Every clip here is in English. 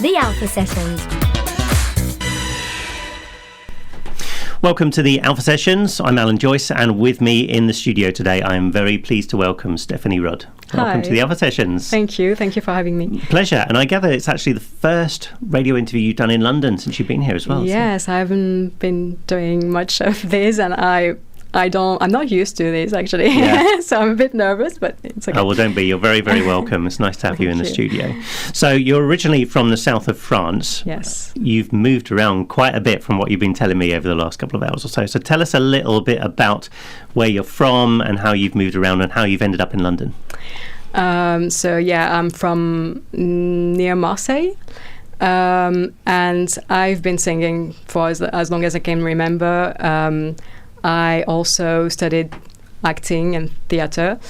The Alpha Sessions. Welcome to the Alpha Sessions. I'm Alan Joyce, and with me in the studio today, I am very pleased to welcome Stephanie Rudd. Welcome to the Alpha Sessions. Thank you for having me. Pleasure. And I gather it's actually the first radio interview you've done in London since you've been here as well. Yes, so. I haven't been doing much of this, and I'm not used to this actually. Yeah. So I'm a bit nervous, but it's okay. Oh, well, don't be. You're very, very welcome. It's nice to have you in the studio. So you're originally from the south of France. Yes. You've moved around quite a bit from what you've been telling me over the last couple of hours or so. So tell us a little bit about where you're from and how you've moved around and how you've ended up in London. I'm from near Marseille. And I've been singing for as long as I can remember. I also studied acting and theatre,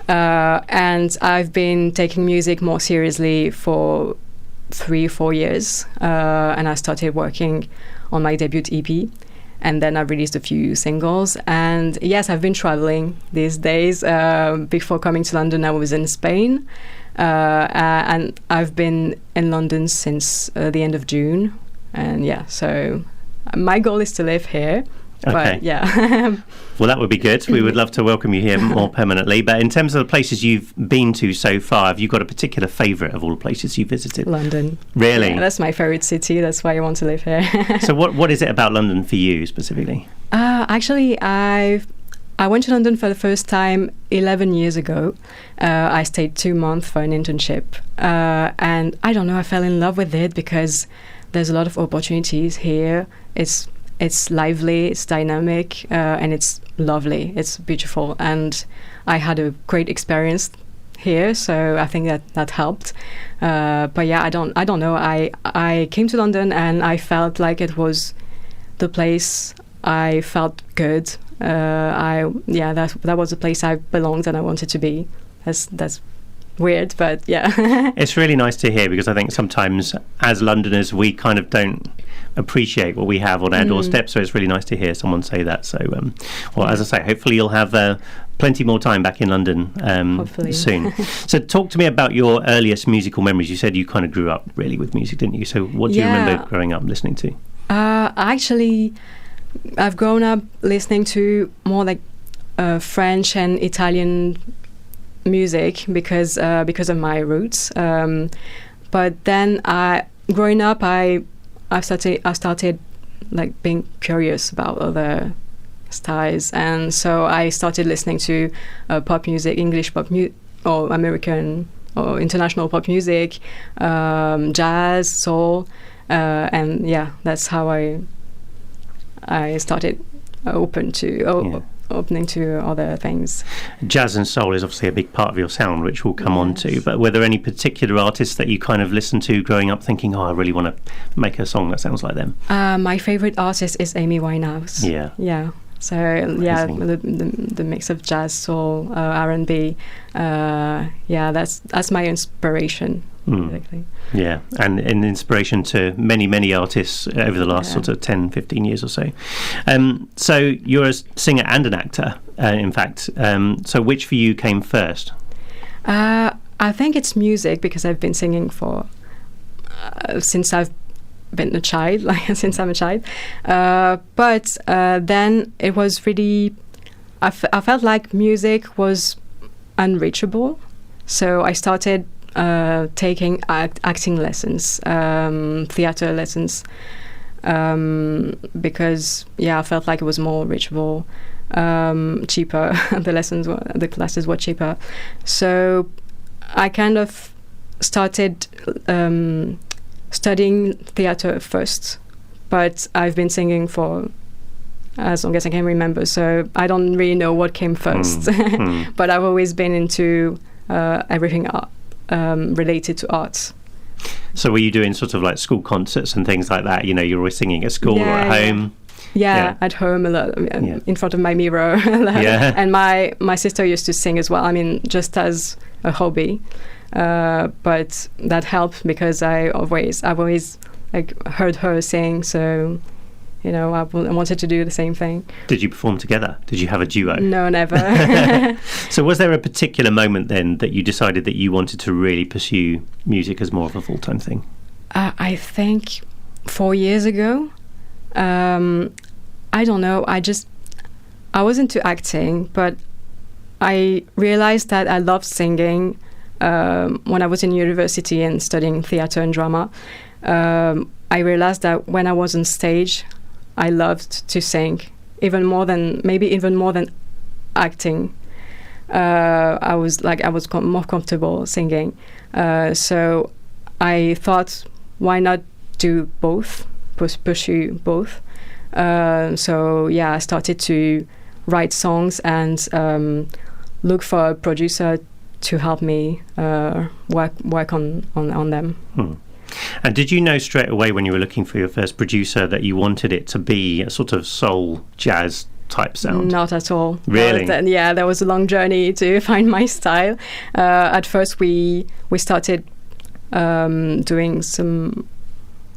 and I've been taking music more seriously for 3-4 years, and I started working on my debut EP, and then I released a few singles. And yes, I've been traveling these days. Before coming to London, I was in Spain, and I've been in London since the end of June, and so my goal is to live here. Okay. But, yeah. Well, that would be good. We would love to welcome you here more permanently. But in terms of the places you've been to so far, have you got a particular favourite of all the places you've visited? London. Really? Yeah, that's my favourite city. That's why I want to live here. So what is it about London for you specifically? Actually, I went to London for the first time 11 years ago. I stayed 2 months for an internship. And I don't know, I fell in love with it because there's a lot of opportunities here. It's lively, it's dynamic, and it's lovely. It's beautiful, and I had a great experience here, so I think that helped. But yeah, I don't know. I came to London and I felt like it was the place. I felt good. That was the place I belonged and I wanted to be. That's weird, but yeah. It's really nice to hear, because I think sometimes as Londoners we kind of don't appreciate what we have on our doorstep, so it's really nice to hear someone say that. So as I say, hopefully you'll have plenty more time back in London soon. So talk to me about your earliest musical memories. You said you kind of grew up really with music, didn't you? So what do you remember growing up listening to? Actually, I've grown up listening to more like French and Italian music because of my roots. But then growing up, I started like being curious about other styles, and so I started listening to pop music, English pop or American or international pop music, jazz, soul, and that's how I started opening to other things. Jazz and soul is obviously a big part of your sound, which we'll come on to, but were there any particular artists that you kind of listened to growing up thinking, I really want to make a song that sounds like them? My favourite artist is Amy Winehouse. Yeah. So the mix of jazz, soul, R&B, that's my inspiration. Basically. Yeah, and an inspiration to many, many artists over the last sort of 10, 15 years or so. So you're a singer and an actor, in fact. So which for you came first? I think it's music, because I've been singing for since I've been a child, since I'm a child. But then it was really, I felt like music was unreachable. So I started taking acting lessons, theatre lessons, because I felt like it was more reachable, cheaper. The classes were cheaper, so I kind of started studying theatre first. But I've been singing for as long as I can remember, so I don't really know what came first. But I've always been into everything related to arts. So were you doing sort of like school concerts and things like that? You know, you're always singing at school or at home? Yeah, at home a lot, in front of my mirror. And my sister used to sing as well, I mean, just as a hobby. But that helped because I've always like heard her sing, so you know, I wanted to do the same thing. Did you perform together? Did you have a duo? No, never. So was there a particular moment then that you decided that you wanted to really pursue music as more of a full-time thing? I think 4 years ago. I don't know. I was into acting, but I realized that I loved singing when I was in university and studying theater and drama. I realized that when I was on stage, I loved to sing even more than acting. I was more comfortable singing. So I thought, why not do both, pursue both? So yeah, I started to write songs and look for a producer to help me work on them. And did you know straight away when you were looking for your first producer that you wanted it to be a sort of soul jazz type sound? Not at all. Really? Yeah, there was a long journey to find my style. At first, we started doing some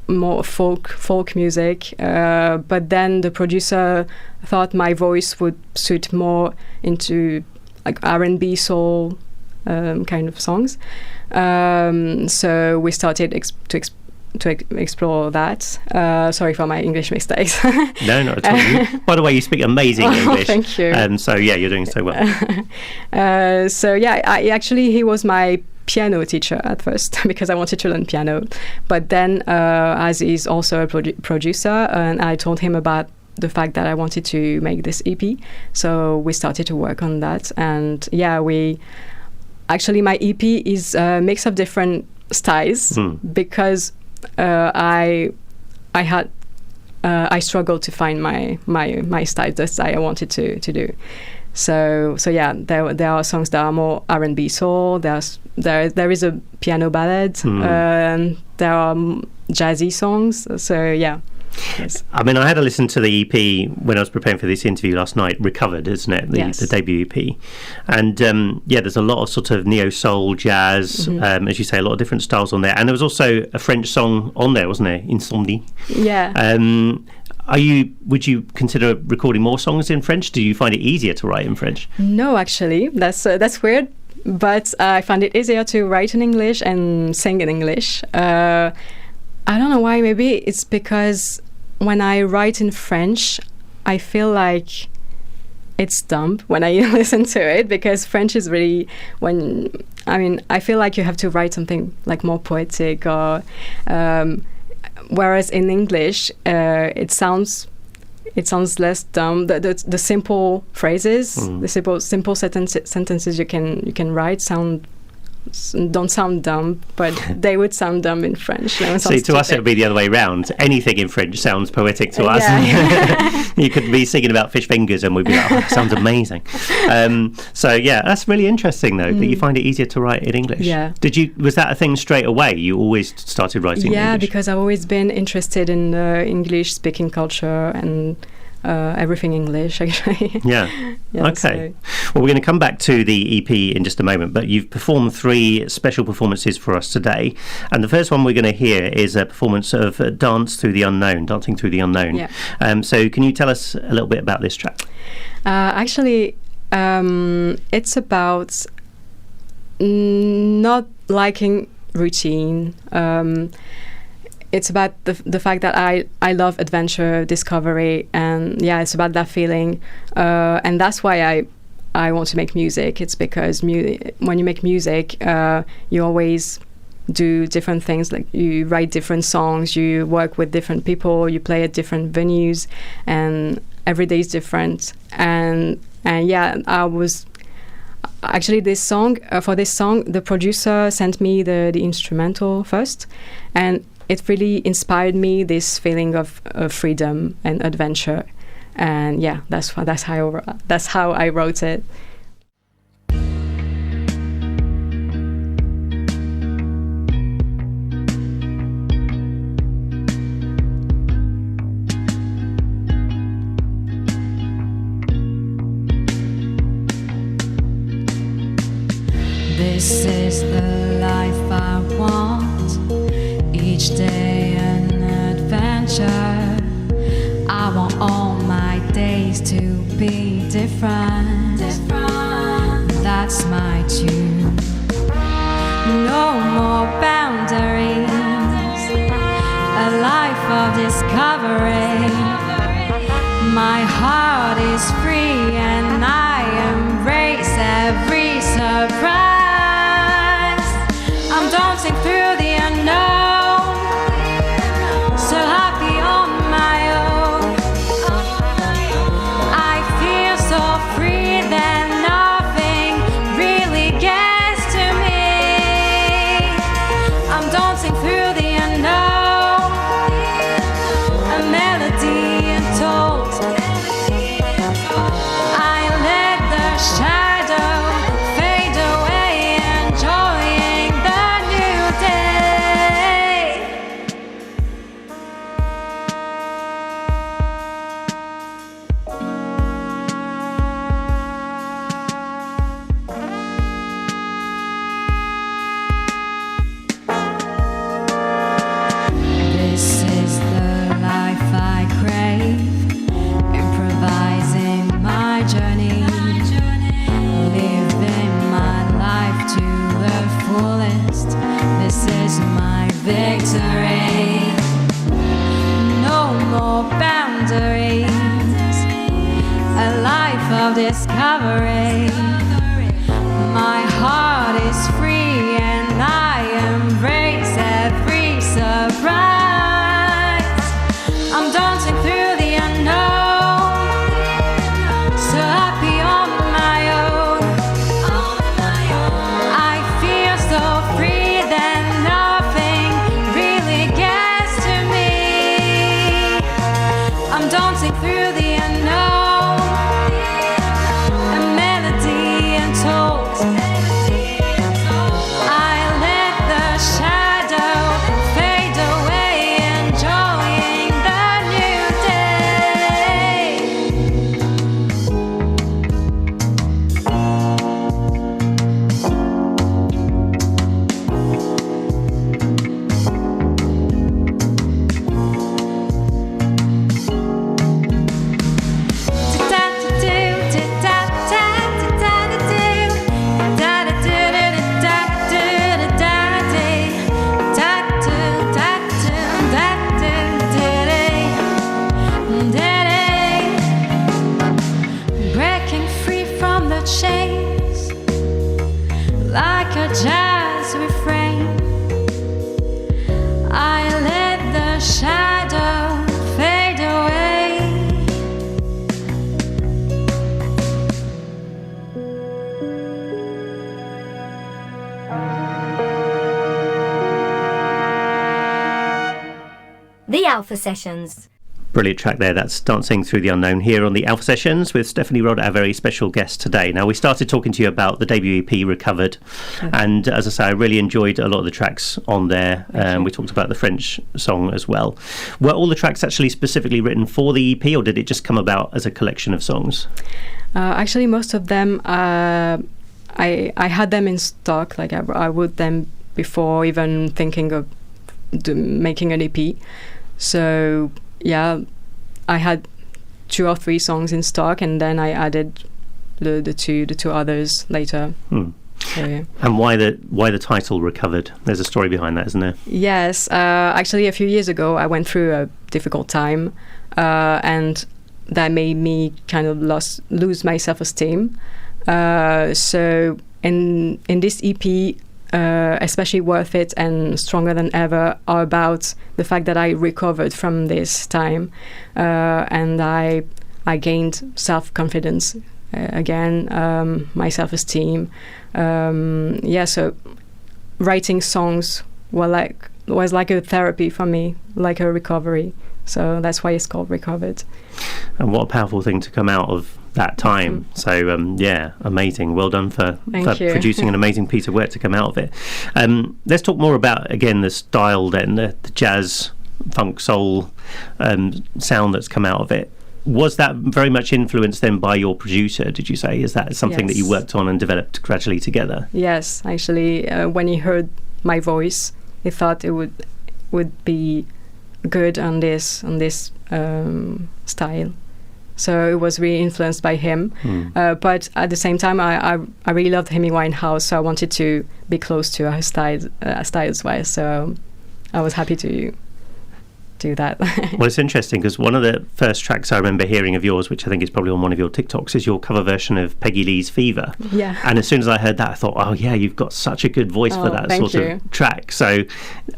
more folk music, but then the producer thought my voice would suit more into like R&B soul kind of songs. So we started to explore that. Sorry for my English mistakes. No, not at all. By the way, you speak amazing English. Thank you. So yeah, you're doing so well. So yeah, he was my piano teacher at first because I wanted to learn piano. But then, as he's also a producer, and I told him about the fact that I wanted to make this EP. So we started to work on that. And yeah, my EP is a mix of different styles because I struggled to find my style, the style I wanted to do. So yeah, there are songs that are more R&B soul. There is a piano ballad. There are jazzy songs. So yeah. Yes. I mean, I had to listen to the EP when I was preparing for this interview last night. Recovered, isn't it? The debut EP, and yeah, there's a lot of sort of neo soul, jazz, as you say, a lot of different styles on there. And there was also a French song on there, wasn't there? Insomnie. Yeah. Would you consider recording more songs in French? Do you find it easier to write in French? No, actually, that's weird. But I find it easier to write in English and sing in English. I don't know why. Maybe it's because when I write in French, I feel like it's dumb when I listen to it, because French is really I feel like you have to write something like more poetic, or whereas in English it sounds less dumb. The simple phrases, the simple sentences you can write don't sound dumb, but they would sound dumb in French. See, to us it would be the other way around. Anything in French sounds poetic to us. Yeah. You could be singing about fish fingers and we'd be like, oh, that sounds amazing. So yeah, that's really interesting though, that you find it easier to write in English. Yeah. Was that a thing straight away? You always started writing in English? Yeah, because I've always been interested in the English speaking culture and everything English, actually. Yeah. Okay. Well, we're going to come back to the EP in just a moment, but you've performed 3 special performances for us today. And the first one we're going to hear is a performance of Dancing Through the Unknown. Yeah. So can you tell us a little bit about this track? Actually, it's about not liking routine. It's about the fact that I love adventure, discovery, and yeah, it's about that feeling. And that's why I want to make music. It's because when you make music, you always do different things. Like you write different songs, you work with different people, you play at different venues, and every day is different. And yeah, I was actually for this song, the producer sent me the instrumental first, and it really inspired me, this feeling of freedom and adventure, and yeah, that's how I wrote it. This is the life I want. Each day an adventure. I want all my days to be different. That's my tune. No more boundaries. heart is free and I embrace every surprise. I'm dancing through the unknown, so happy on my own. I feel so free that nothing really gets to me. I'm dancing through the unknown, a melody untold. I let the shadow fade away, enjoying the new day. This is the life I crave, improvising my journey, living my life to the fullest. This is my victory. No more boundaries, a life of discovery. My heart is free and I embrace every surprise. I'm dancing through the unknown, so happy on my own. I feel so free that nothing really gets to me. I'm dancing through the unknown, a melody untold. I let the shadow fade away, enjoying the new day. Breaking free from the chains like a jazz refrain. I let the shadow fade away. The Alpha Sessions. Brilliant track there. That's Dancing Through the Unknown here on the Alpha Sessions with Stephanie Rod, our very special guest today. Now, we started talking to you about the debut EP, Recovered, and as I say, I really enjoyed a lot of the tracks on there. We talked about the French song as well. Were all the tracks actually specifically written for the EP, or did it just come about as a collection of songs? Actually, most of them, I had them in stock. Like I wrote them before even thinking of making an EP. So yeah, I had 2 or 3 songs in stock, and then I added the two others later. So, yeah. And why the title Recovered? There's a story behind that, isn't there? Yes, actually, a few years ago, I went through a difficult time, and that made me kind of lose my self-esteem. So in this EP, especially Worth It and Stronger Than Ever, are about the fact that I recovered from this time, and I gained self-confidence again, my self-esteem. So writing songs was like a therapy for me, like a recovery. So that's why it's called Recovered. And what a powerful thing to come out of that time. So amazing. Well done for producing an amazing piece of work to come out of it. Let's talk more about, again, the style then, the jazz, funk, soul sound that's come out of it. Was that very much influenced then by your producer, did you say? Is that something that you worked on and developed gradually together? Yes, actually, when he heard my voice, he thought it would be good on this style. So it was really influenced by him. But at the same time, I really loved Amy Winehouse, so I wanted to be close to her style as well. So I was happy to do that. Well, it's interesting because one of the first tracks I remember hearing of yours, which I think is probably on one of your TikToks, is your cover version of Peggy Lee's Fever. Yeah. And as soon as I heard that, I thought, oh yeah, you've got such a good voice for that sort of track. So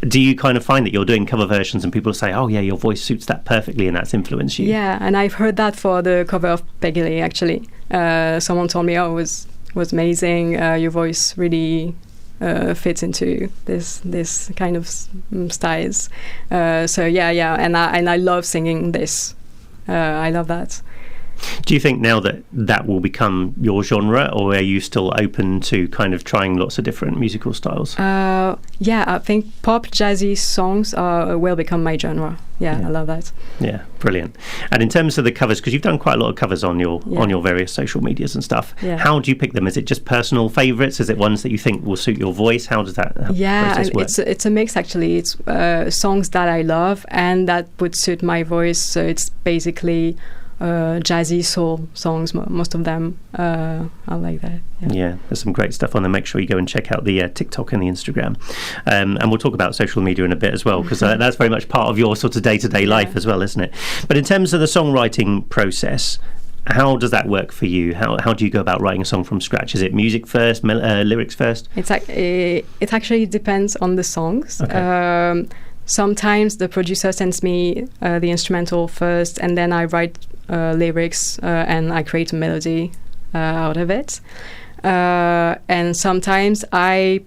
do you kind of find that you're doing cover versions and people say, oh yeah, your voice suits that perfectly and that's influenced you? Yeah, and I've heard that for the cover of Peggy Lee, actually. Someone told me, oh, it was amazing, your voice really fits into this kind of styles. So yeah, and I love singing this. I love that. Do you think now that will become your genre, or are you still open to kind of trying lots of different musical styles? Yeah, I think pop jazzy songs will become my genre. Yeah, I love that. Yeah, brilliant. And in terms of the covers, because you've done quite a lot of covers on your various social medias and stuff, how do you pick them? Is it just personal favourites? Is it ones that you think will suit your voice? How does that process work? It's a mix, actually. It's songs that I love and that would suit my voice. So it's basically jazzy soul songs, most of them. I like that. Yeah, there's some great stuff on there. Make sure you go and check out the TikTok and the Instagram, and we'll talk about social media in a bit as well, because that's very much part of your sort of day-to-day life as well, isn't it? But in terms of the songwriting process, how does that work for you? How do you go about writing a song from scratch? Is it music first, lyrics first? It actually depends on the songs. Okay. Sometimes the producer sends me the instrumental first, and then I write lyrics and I create a melody out of it. And sometimes I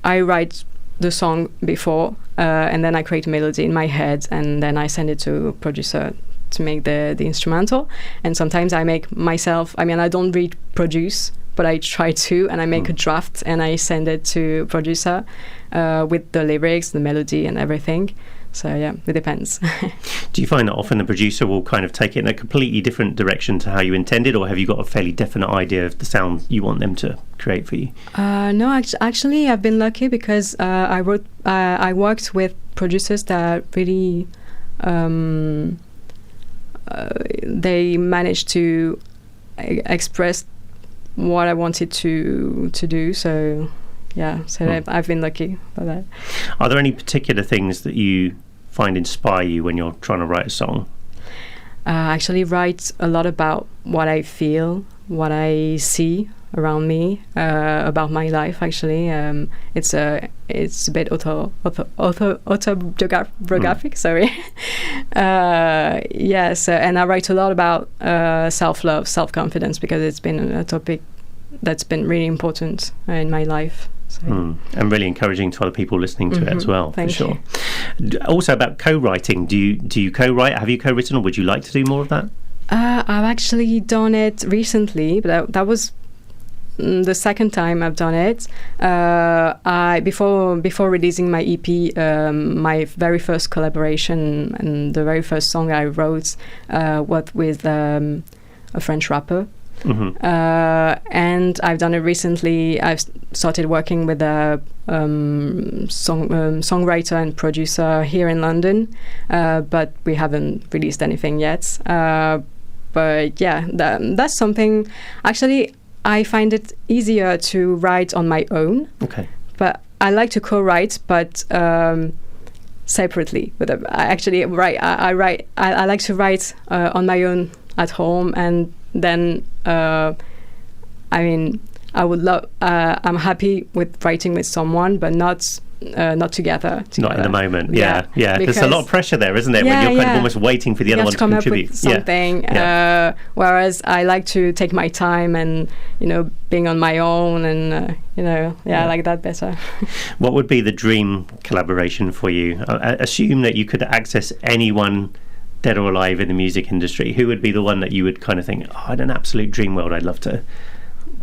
write the song before, and then I create a melody in my head, and then I send it to a producer to make the instrumental. And sometimes I make myself. I mean, I don't produce, but I try to, and I make a draft and I send it to a producer with the lyrics, the melody, and everything. So yeah, it depends. Do you find that often the producer will kind of take it in a completely different direction to how you intended, or have you got a fairly definite idea of the sound you want them to create for you? No, actually, I've been lucky because I worked with producers that really they managed to express what I wanted to do. So yeah, I've been lucky by that. Are there any particular things that you find inspire you when you're trying to write a song? I actually write a lot about what I feel, what I see around me, about my life. Actually, it's a bit autobiographic. Sorry. Yes, and I write a lot about self-love, self-confidence, because it's been a topic that's been really important in my life. So. And really encouraging to other people listening to it as well. Thank for sure. You. Also about co-writing, do you co-write? Have you co-written, or would you like to do more of that? I've actually done it recently, but that was the second time I've done it. Before releasing my EP, my very first collaboration and the very first song I wrote was with a French rapper. And I've done it recently. I've started working with a songwriter and producer here in London, but we haven't released anything yet. But yeah, that's something. Actually, I find it easier to write on my own. Okay. But I like to co-write, but separately. But I like to write on my own at home, and then I would love. I'm happy with writing with someone, but not together. Not in the moment. Yeah. There's a lot of pressure there, isn't there? When you're kind of almost waiting for the other one to contribute. Up with something. Whereas I like to take my time and being on my own, and I like that better. What would be the dream collaboration for you? Assume that you could access anyone, dead or alive, in the music industry. Who would be the one that you would kind of think, oh, in an absolute dream world, I'd love to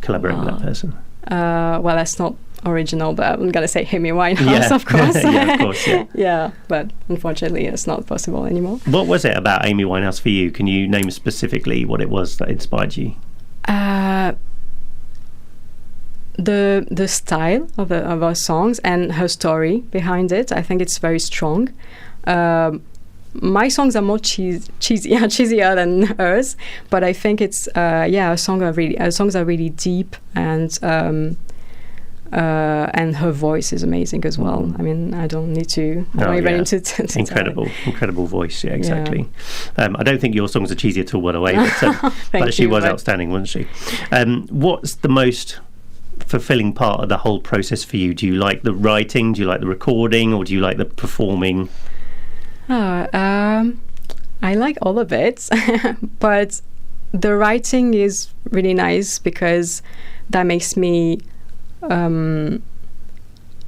collaborate with that person? Well, that's not original, but I'm gonna say Amy Winehouse, of course. Yeah, of course, yeah. Yeah, but unfortunately, it's not possible anymore. What was it about Amy Winehouse for you? Can you name specifically what it was that inspired you? The style of her songs and her story behind it. I think it's very strong. My songs are more cheesier than hers, but I think it's her songs are really deep, and And her voice is amazing as well. I mean, I don't need to. I don't even need to incredible voice. Yeah, exactly. Yeah. I don't think your songs are cheesy at all, by the way. But she was outstanding, wasn't she? What's the most fulfilling part of the whole process for you? Do you like the writing? Do you like the recording? Or do you like the performing? I like all of it, but the writing is really nice because that makes me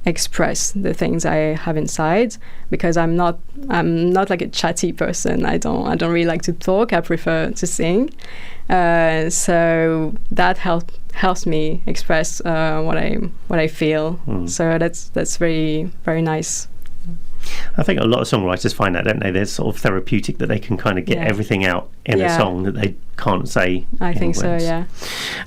express the things I have inside, because I'm not like a chatty person. I don't really like to talk. I prefer to sing. So that helps me express what I feel. So that's very, very nice. I think a lot of songwriters find that, don't they? They're sort of therapeutic, that they can kind of get everything out in a song that they can't say. I think so, yeah.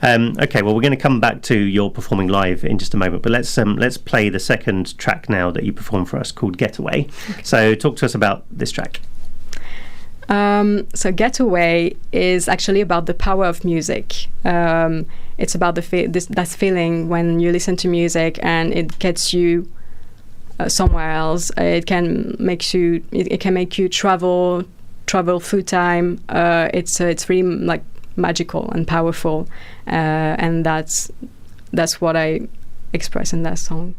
Okay, well, we're going to come back to your performing live in just a moment, but let's play the second track now that you performed for us, called Getaway. Okay. So talk to us about this track. So Getaway is actually about the power of music. It's about that feeling when you listen to music and it gets you somewhere else. It can make you travel through time. It's really like magical and powerful, and that's what I express in that song.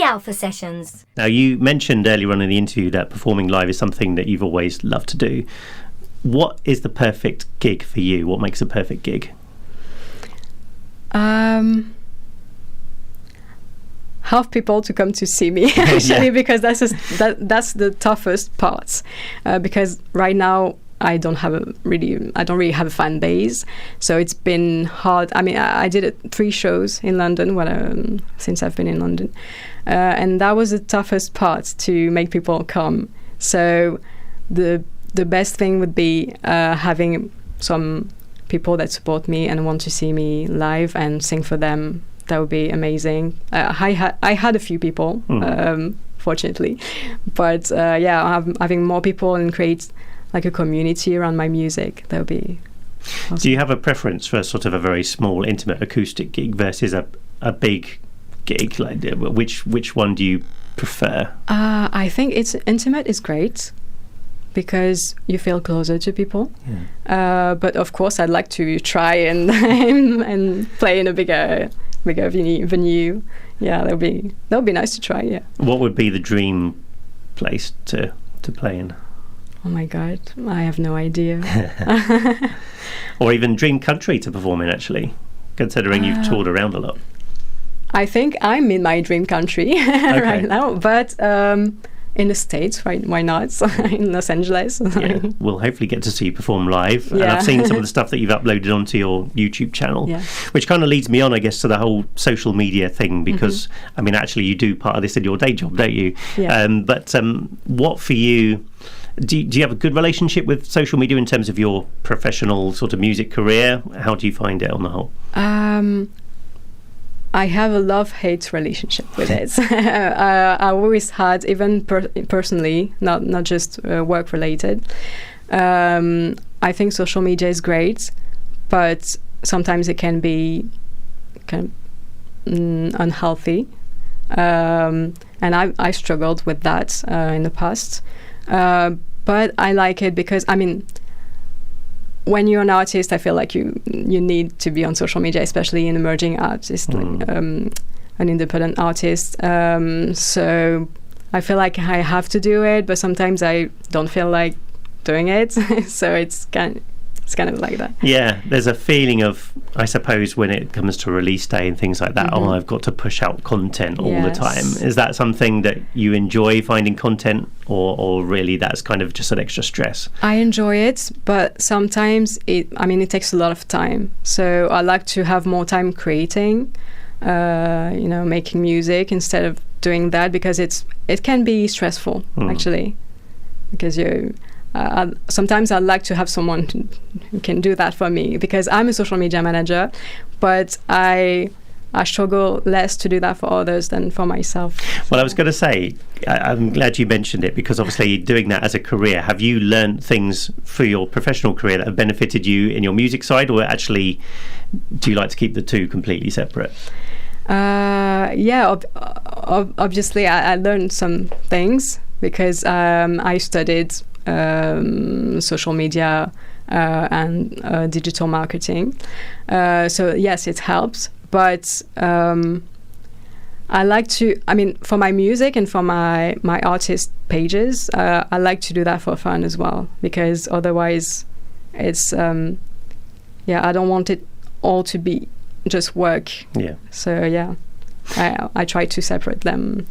Alpha Sessions. Now, you mentioned earlier on in the interview that performing live is something that you've always loved to do. What is the perfect gig for you? What makes a perfect gig? Have people to come to see me, actually, because that's the toughest part. Because right now I don't really have a fan base, so it's been hard. I mean, I did 3 shows in London since I've been in London, and that was the toughest part, to make people come. So the best thing would be having some people that support me and want to see me live and sing for them. That would be amazing. I had a few people, fortunately, but having more people and create like a community around my music, that would be awesome. Do you have a preference for sort of a very small, intimate acoustic gig versus a big gig? Like, which one do you prefer? I think it's intimate is great because you feel closer to people. Yeah. But of course, I'd like to try and and play in a bigger venue. Yeah, that would be nice to try. Yeah. What would be the dream place to play in? Oh my God, I have no idea. Or even dream country to perform in, actually, considering you've toured around a lot. I think I'm in my dream country right now, but in the States, right? Why not? In Los Angeles. Yeah, we'll hopefully get to see you perform live. Yeah. And I've seen some of the stuff that you've uploaded onto your YouTube channel, which kind of leads me on, I guess, to the whole social media thing, because, I mean, actually you do part of this in your day job, don't you? Yeah. But what for you... Do you have a good relationship with social media in terms of your professional sort of music career? How do you find it on the whole? I have a love-hate relationship with it. I always had, even personally, not just work-related. I think social media is great, but sometimes it can be kind of unhealthy. And I struggled with that in the past. But I like it because, I mean, when you're an artist, I feel like you need to be on social media, especially an emerging artist, like, an independent artist. So I feel like I have to do it, but sometimes I don't feel like doing it. So it's kind of like that. Yeah, there's a feeling of, I suppose, when it comes to release day and things like that, I've got to push out content all the time. Is that something that you enjoy, finding content, or really that's kind of just an extra stress? I enjoy it, but sometimes it takes a lot of time. So I like to have more time creating, making music instead of doing that, because it can be stressful, actually, because sometimes I'd like to have someone who can do that for me, because I'm a social media manager, but I struggle less to do that for others than for myself. Well, I was going to say, I'm glad you mentioned it, because obviously doing that as a career, have you learned things for your professional career that have benefited you in your music side, or actually do you like to keep the two completely separate? Obviously I learned some things because I studied social media and digital marketing. So yes, it helps, but I like to, for my music and for my artist pages, I like to do that for fun as well, because otherwise it's I don't want it all to be just work. Yeah. So yeah, I try to separate them.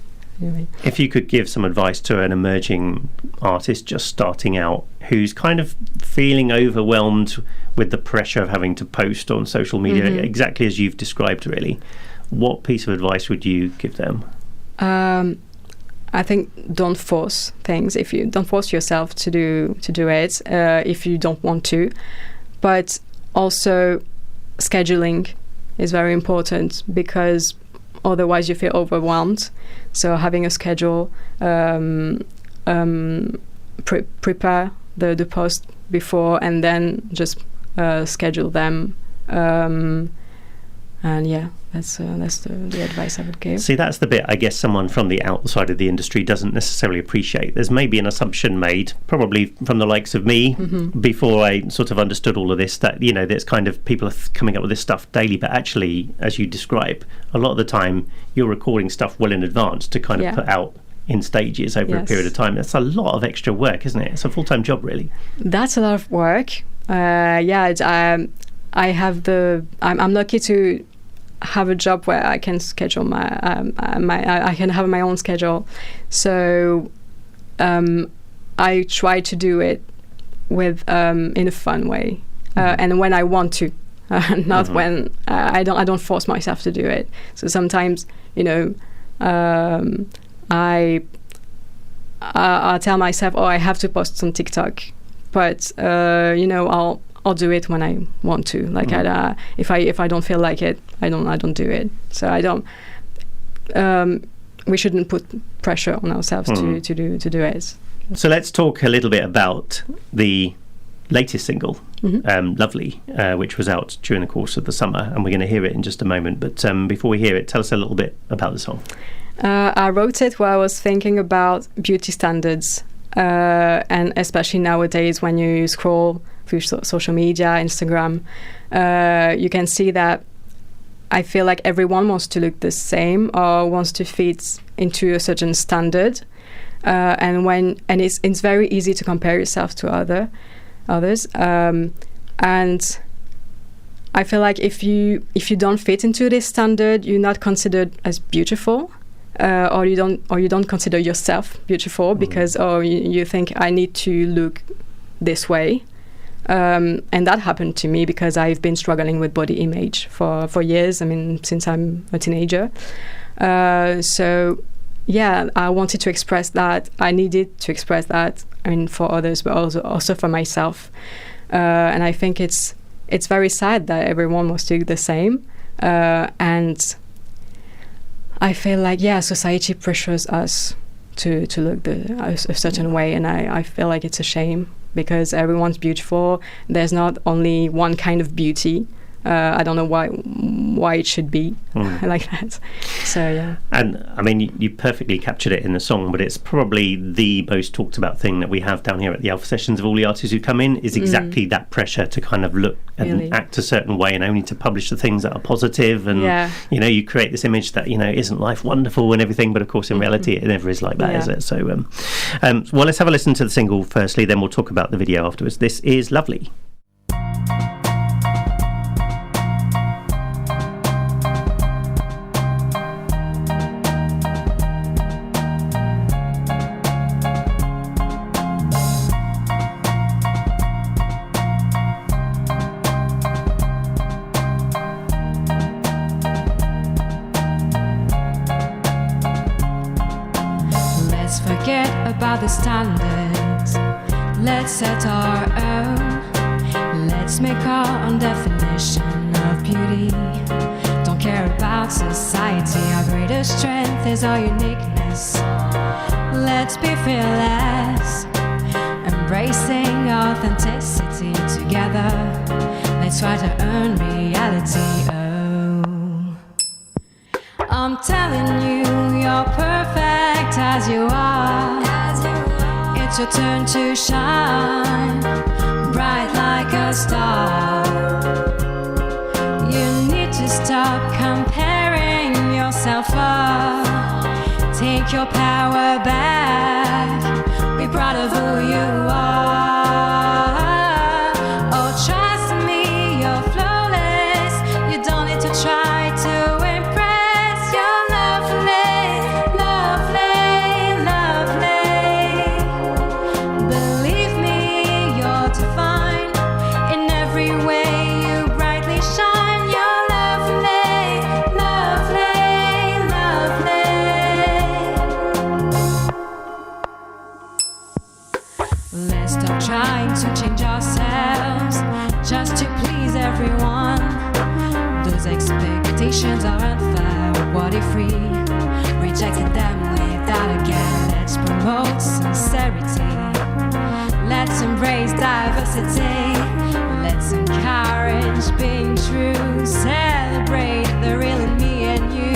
If you could give some advice to an emerging artist just starting out who's kind of feeling overwhelmed with the pressure of having to post on social media, exactly as you've described, really, what piece of advice would you give them? I think don't force things. If you don't force yourself to do it, if you don't want to, but also scheduling is very important, because otherwise you feel overwhelmed. So having a schedule, prepare the post before, and then just schedule them. And yeah, that's the advice I would give. See, that's the bit I guess someone from the outside of the industry doesn't necessarily appreciate. There's maybe an assumption made, probably from the likes of me, before I sort of understood all of this, that, there's kind of people are coming up with this stuff daily, but actually, as you describe, a lot of the time you're recording stuff well in advance to kind of put out in stages over a period of time. That's a lot of extra work, isn't it? It's a full-time job, really. That's a lot of work. I have I'm lucky to have a job where I can schedule I can have my own schedule. So I try to do it with in a fun way, and when I want to, not when I don't force myself to do it. So sometimes, I tell myself, I have to post on TikTok, but I'll do it when I want to. Like if I don't feel like it, I don't do it. So I don't. We shouldn't put pressure on ourselves to do it. So let's talk a little bit about the latest single, Lovely, which was out during the course of the summer, and we're going to hear it in just a moment. But before we hear it, tell us a little bit about the song. I wrote it while I was thinking about beauty standards, and especially nowadays when you scroll through social media, Instagram, you can see that I feel like everyone wants to look the same or wants to fit into a certain standard, and it's very easy to compare yourself to others, and I feel like if you don't fit into this standard, you're not considered as beautiful, or you don't consider yourself beautiful because you think I need to look this way. And that happened to me because I've been struggling with body image for years. I mean, since I'm a teenager. So, yeah, I wanted to express that. I needed to express that, for others, but also for myself. And I think it's very sad that everyone wants to do the same. And I feel like, society pressures us to look a certain way, and I feel like it's a shame. Because everyone's beautiful. There's not only one kind of beauty. I don't know why it should be like that. So yeah. And I mean, you perfectly captured it in the song, but it's probably the most talked about thing that we have down here at the Alpha Sessions of all the artists who come in is exactly that pressure to kind of look and act a certain way, and only to publish the things that are positive. And you create this image that isn't life wonderful and everything, but of course in reality it never is like that, is it? So well, let's have a listen to the single firstly, then we'll talk about the video afterwards. This is Lovely. Forget about the standards. Let's set our own. Let's make our own definition of beauty. Don't care about society. Our greatest strength is our uniqueness. Let's be fearless, embracing authenticity together. Let's try to earn reality. Oh, I'm telling you, you're perfect as you are. It's your turn to shine, bright like a star. You need to stop comparing yourself up. Take your power back. Be proud of who you are. Oh, trust me, you're flawless. You don't need to try to impress. You're lovely, lovely, lovely. Believe me, you're divine. In every way you brightly shine. You're lovely, lovely, lovely. Let's stop trying to change ourselves just to please everyone. Those expectations are unfair. What if we rejected them without again? Let's promote sincerity. Let's embrace diversity. Let's encourage being true. Celebrate the real in me and you.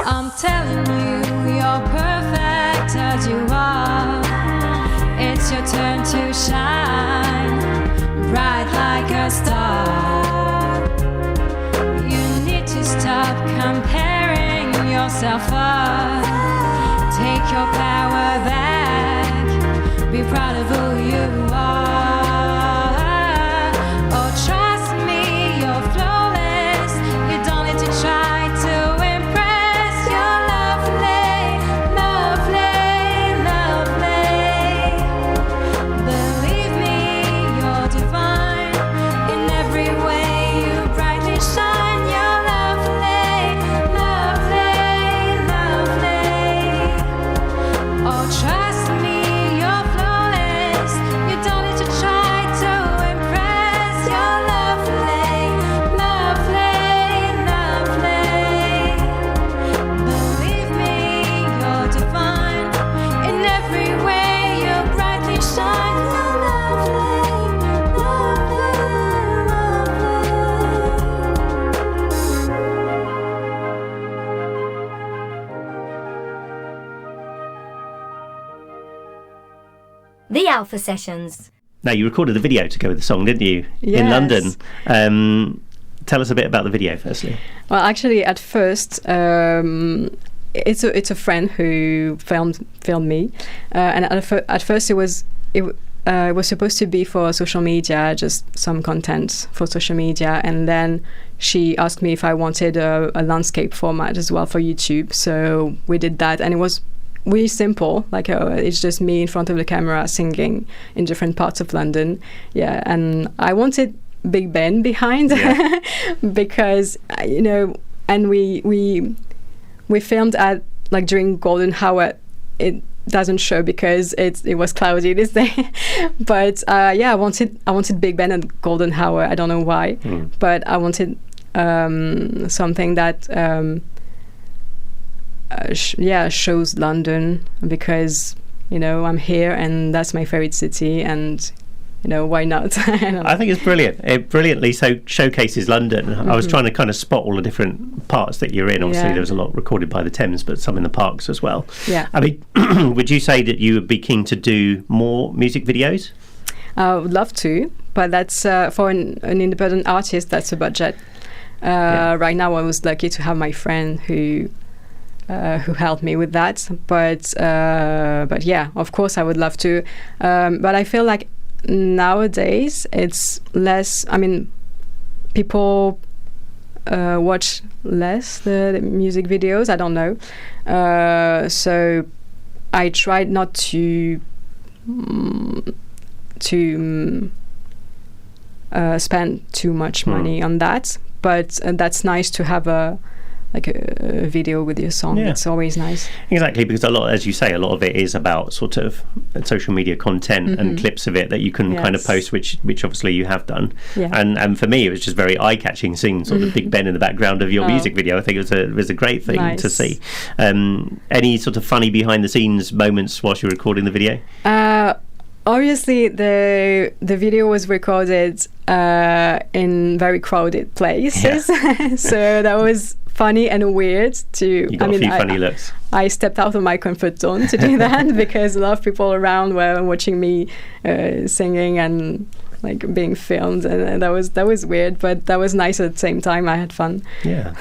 I'm telling you, you're perfect as you are. It's your turn to shine, bright like a star. You need to stop comparing yourself up. Take your power back. Be proud of who you are. Oh, trust me, you're flawless. You don't need to try to impress. You're lovely, lovely, lovely. Alpha Sessions. Now, you recorded the video to go with the song, didn't you? Yes. In London. Tell us a bit about the video, firstly. Well, actually, at first, it's a friend who filmed me, and at first it was supposed to be for social media, just some content for social media, and then she asked me if I wanted a landscape format as well for YouTube. So we did that, and it was really simple. Like it's just me in front of the camera singing in different parts of London. Yeah, and I wanted Big Ben behind because and we filmed at like during golden hour. It doesn't show because it was cloudy this day, but I wanted Big Ben at golden hour. I don't know why, but I wanted something that shows London, because I'm here and that's my favorite city, and why not? I think it's brilliant. It brilliantly showcases London. I was trying to kind of spot all the different parts that you're in. Obviously, there was a lot recorded by the Thames, but some in the parks as well. Yeah. I mean, would you say that you would be keen to do more music videos? I would love to, but that's for an independent artist, that's a budget. Right now, I was lucky to have my friend who helped me with that. But yeah, of course, I would love to. But I feel like nowadays it's less. I mean, people watch less the music videos. I don't know. So I tried not to spend too much money on that. But that's nice to have a video with your song. It's always nice. Exactly, because a lot, as you say, a lot of it is about sort of social media content and clips of it that you can kind of post, which obviously you have done. Yeah. And for me, it was just very eye-catching seeing sort of Big Ben in the background of your music video. I think it was a great thing to see. Any sort of funny behind-the-scenes moments whilst you were recording the video? Obviously, the video was recorded in very crowded places, so that was funny and weird too. You got a few funny looks. I stepped out of my comfort zone to do that because a lot of people around were watching me singing and like being filmed, and that was weird, but that was nice at the same time. I had fun. Yeah.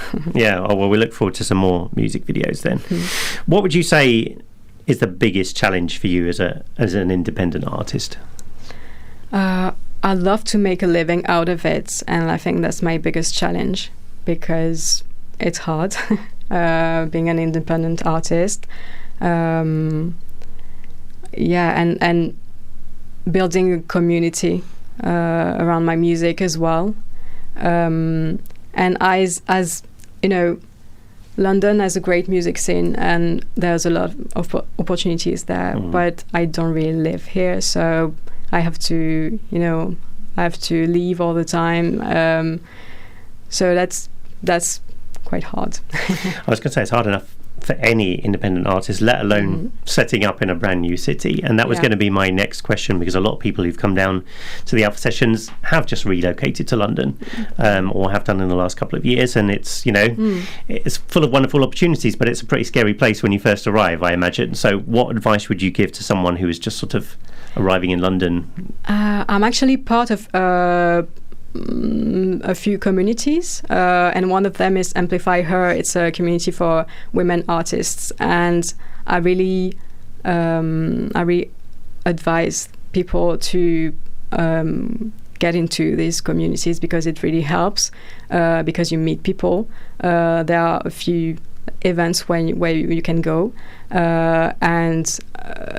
Oh, well, we look forward to some more music videos then. What would you say is the biggest challenge for you as an independent artist? I'd love to make a living out of it, and I think that's my biggest challenge because it's hard being an independent artist. And building a community around my music as well. And as London has a great music scene and there's a lot of opportunities there, but I don't really live here, so I have to leave all the time. So that's quite hard. I was going to say it's hard enough for any independent artist, let alone setting up in a brand new city. And that was going to be my next question, because a lot of people who've come down to the Alpha Sessions have just relocated to London, or have done in the last couple of years, and it's it's full of wonderful opportunities, but it's a pretty scary place when you first arrive, I imagine. So what advice would you give to someone who is just sort of arriving in London? I'm actually part of a few communities, and one of them is Amplify Her. It's a community for women artists, and I really advise people to get into these communities because it really helps, because you meet people. There are a few events where you can go, and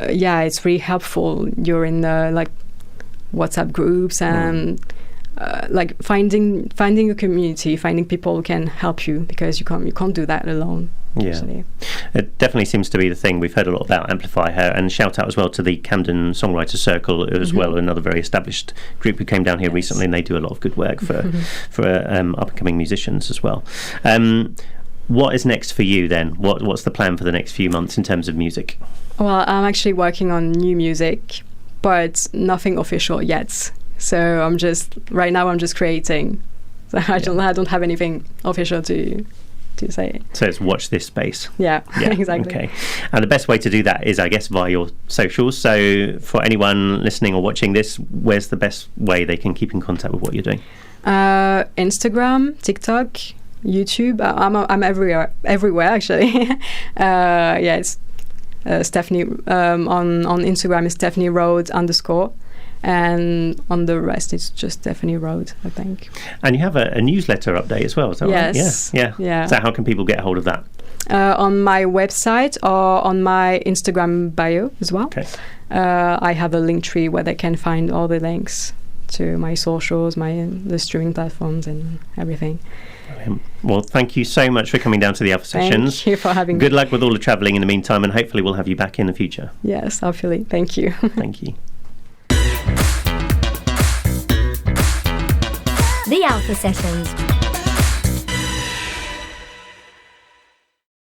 it's really helpful. You're in like WhatsApp groups and like finding a community, finding people who can help you, because you can't do that alone. Yeah, actually. It definitely seems to be the thing. We've heard a lot about Amplify Her, and shout out as well to the Camden Songwriter Circle as well, another very established group who came down here recently, and they do a lot of good work for up and coming musicians as well. What is next for you then? What's the plan for the next few months in terms of music? Well, I'm actually working on new music, but nothing official yet. So right now I'm just creating. So I don't have anything official to to say it. So it's watch this space. Yeah, exactly. Okay. And the best way to do that is, I guess, via your socials. So for anyone listening or watching this, where's the best way they can keep in contact with what you're doing? Instagram, TikTok, YouTube. I'm everywhere actually. It's Stephanie. On Instagram is Stephanie Rhodes _, and on the rest it's just Stephanie Rhodes, I think. And you have a newsletter update as well, is that right? Yes. Yeah. So how can people get hold of that? On my website or on my Instagram bio as well. Okay. I have a link tree where they can find all the links to my socials, the streaming platforms and everything. Well, thank you so much for coming down to the Alpha Sessions. Thank you for having me. Good luck with all the travelling in the meantime, and hopefully we'll have you back in the future. Yes, hopefully. Thank you. Thank you. The Alpha Sessions.